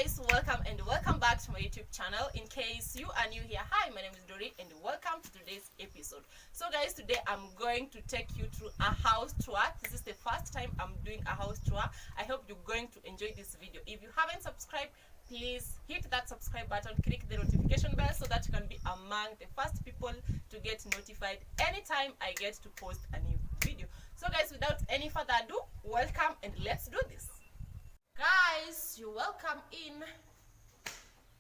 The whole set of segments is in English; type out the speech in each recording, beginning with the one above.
guys, welcome back to my YouTube channel. In case you are new here, hi, my name is Dori and welcome to today's episode. So guys, today I'm going to take you through a house tour. This is the first time I'm doing a house tour. I hope you're going to enjoy this video. If you haven't subscribed, please hit that subscribe button, click the notification bell so that you can be among the first people to get notified anytime I get to post a new video. So guys, without any further ado, welcome and let's do this. Guys, you're welcome in.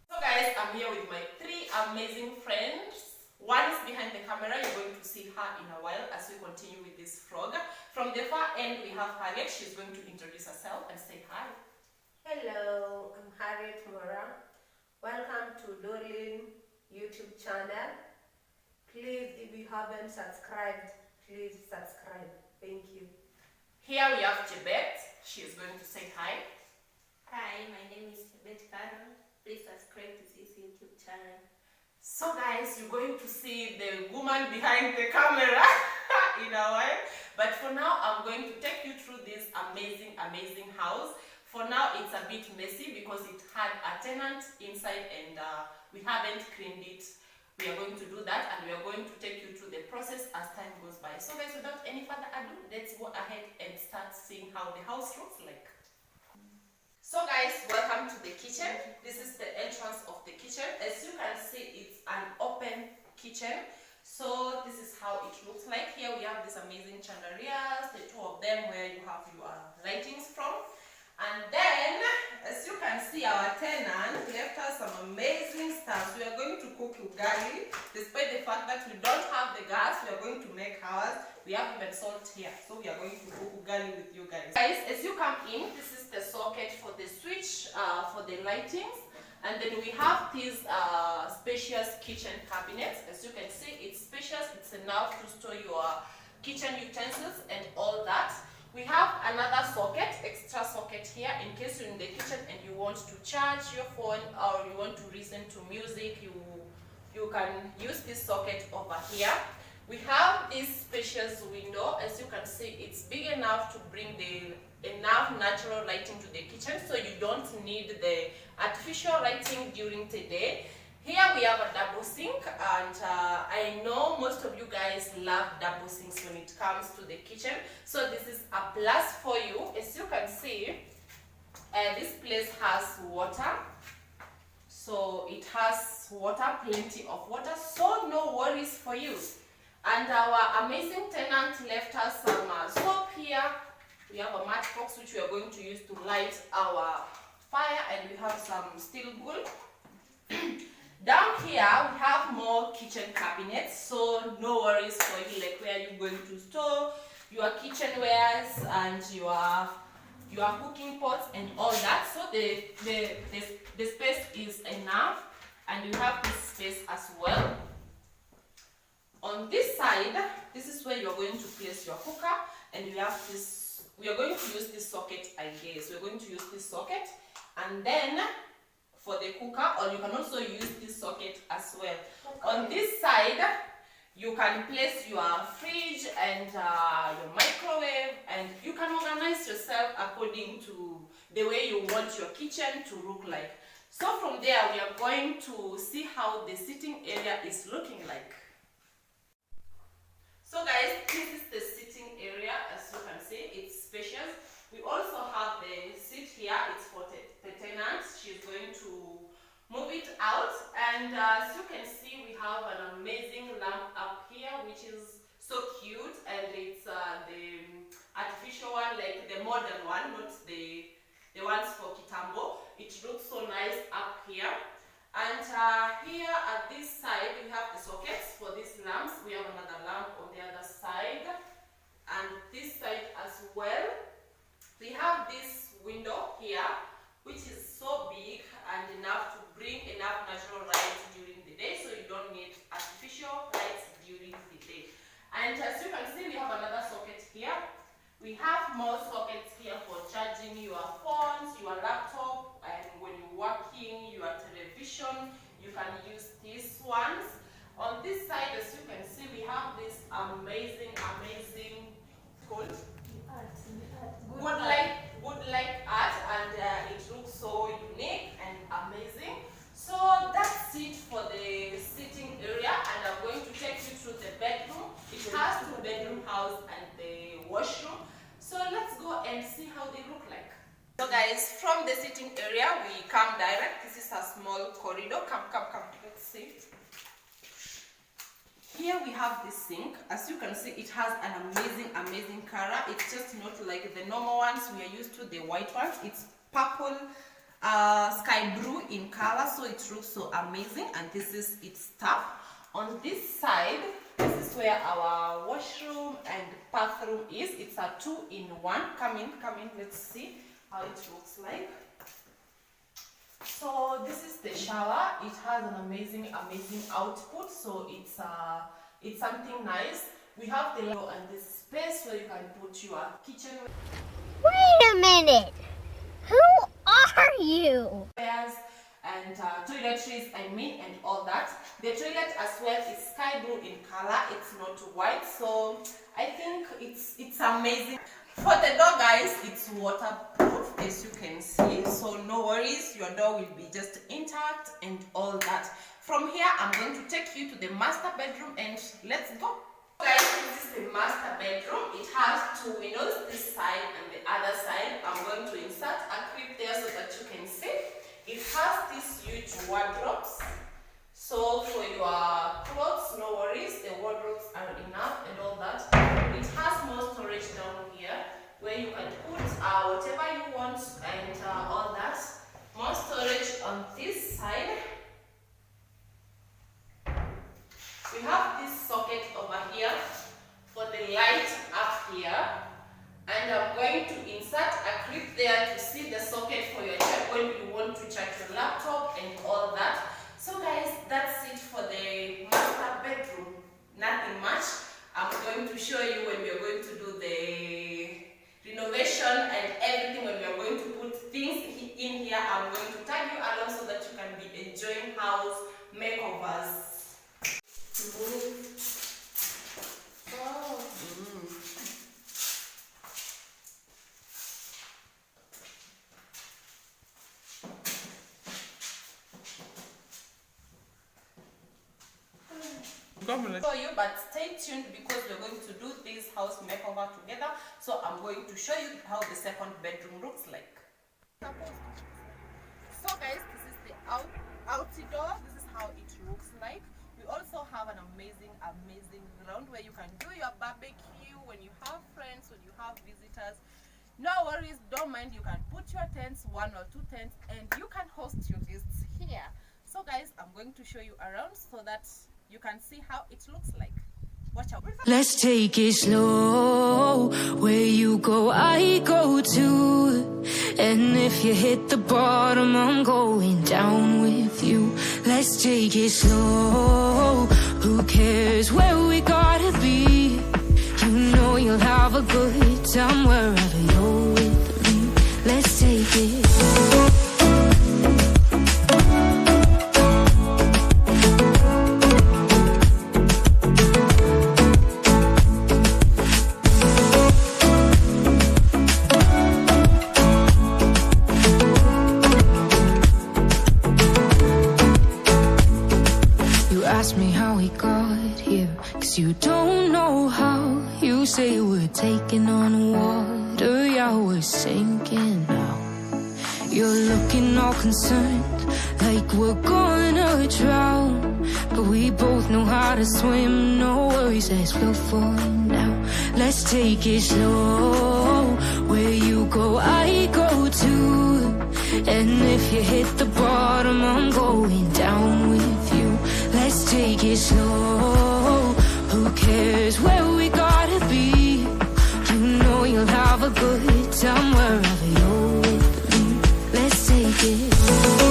So guys, I'm here with my three amazing friends. One is behind the camera. You're going to see her in a while as we continue with this vlog. From the far end, we have Harriet. She's going to introduce herself and say hi. Hello, I'm Harriet Mora. Welcome to Doreen YouTube channel. Please, if you haven't subscribed, please subscribe. Thank you. Here we have Jebet. She is going to say hi. Hi, my name is Jebet Karen. Please subscribe to this YouTube channel. So guys, you're going to see the woman behind the camera in a while. But for now, I'm going to take you through this amazing house. For now, it's a bit messy because it had a tenant inside and we haven't cleaned it. We are going to do that and we are going to take you through the process as time goes by. So guys, without any further ado, let's go ahead and start seeing how the house looks like. So guys, welcome to the kitchen. This is the entrance of the kitchen. As you can see, it's an open kitchen. So this is how it looks like. Here we have these amazing chandeliers, the two of them where you have your lightings from. And then, as you can see, our tenant left us some amazing stuff. We are going to cook ugali. Despite the fact that we don't have the gas, we are going to make ours. We have even salt here, so we are going to cook ugali with you guys. Guys, as you come in, this is the socket for the switch, for the lightings. And then we have these spacious kitchen cabinets. As you can see, it's spacious. It's enough to store your kitchen utensils and all that. We have another socket, extra socket here in case you're in the kitchen and you want to charge your phone or you want to listen to music, you can use this socket over here. We have this spacious window. As you can see, it's big enough to bring enough natural lighting to the kitchen, so you don't need the artificial lighting during the day. Here we have a double sink, and I know most of you guys love double sinks when it comes to the kitchen, so this is a plus for you. As you can see, this place has water, so it has water, plenty of water, so no worries for you. And our amazing tenant left us some soap here. We have a matchbox which we are going to use to light our fire, and we have some steel wool. Down here we have more kitchen cabinets, so no worries for you, like where you're going to store your kitchenwares and your cooking pots and all that. So the space is enough, and you have this space as well. On this side, this is where you're going to place your cooker, and we have this. We are going to use this socket, I guess. We're going to use this socket, and then for the cooker, or you can also use this socket as well. Okay. On this side, you can place your fridge and your microwave, and you can organize yourself according to the way you want your kitchen to look like. So from there, we are going to see how the sitting area is looking like. So guys, this is the sitting area. As you can see, it's spacious. We also have the seat here. It's for the tenant. She's going to move it out. And as you can see, we have an amazing lamp up here, which is so cute. And it's the artificial one, like the modern one, not the ones for Kitambo. It looks so nice up here. And here at this side, we have the sockets for these lamps. We have another lamp on the other side. And this side as well. We have this window here, which is so big and enough to bring enough natural light during the day, so you don't need artificial lights during the day. And as you can see, we have another socket here. We have more sockets here for charging your phones, your laptop, and when you're working, your television, you can use these ones. On this side, as you can see, we have this amazing wood like art, and it for the sitting area, and I'm going to take you through the bedroom. It has 2-bedroom house and the washroom. So let's go and see how they look like. So guys, from the sitting area, we come direct. This is a small corridor. Come. Let's see. Here we have this sink. As you can see, it has an amazing color. It's just not like the normal ones we are used to, the white ones. It's purple, sky blue in color, so it looks so amazing. And this is its tap. On this side, this is where our washroom and bathroom is. It's a 2-in-1. Come in. Let's see how it looks like. So this is the shower. It has an amazing output. So it's something nice. We have the window and this space where you can put your kitchen. Wait a minute. Who are you? And toiletries, and all that. The toilet as well is sky blue in color. It's not white, so I think it's amazing. For the door, guys, it's waterproof, as you can see, so no worries, your door will be just intact and all that. From here, I'm going to take you to the master bedroom, and let's go. Guys, this is the master bedroom. It has 2 windows, this side and the other side. I'm going to insert a clip there so that you can see. It has these huge wardrobes. So for your clothes, no worries, the wardrobes are enough and all that. It has more storage down here where you can put whatever you want and all that. More storage on this side. We have this socket over here for the light up here. And I'm going to insert a clip there to see the socket for your charge when you want to charge your laptop and all that. So guys, that's it for the master bedroom. Nothing much. I'm going to show you when we are going to do the renovation and everything, when we are going to put things in here. I'm going to tag you along so that you can be enjoying house makeovers. Show you, but stay tuned because we're going to do this house makeover together. So I'm going to show you how the second bedroom looks like. So guys, this is the outside door. This is how it looks like. We also have an amazing ground where you can do your barbecue when you have friends, when you have visitors. No worries, don't mind, you can put your tents, 1 or 2 tents, and you can host your guests here. So guys, I'm going to show you around so that you can see how it looks like. Watch out. Let's take it slow. Where you go, I go too. And if you hit the bottom, I'm going down with you. Let's take it slow. Who cares where we gotta be? You know you'll have a good time wherever you're with me. Let's take it slow. Ask me how we got here, 'cause you don't know how. You say we're taking on water, yeah, we're sinking now. You're looking all concerned, like we're gonna drown. But we both know how to swim, no worries as we'll find out. Let's take it slow. Where you go, I go too. And if you hit the bottom, I'm going down with you. Let's take it slow. Who cares where we gotta be? You know you'll have a good time wherever you're with me. Let's take it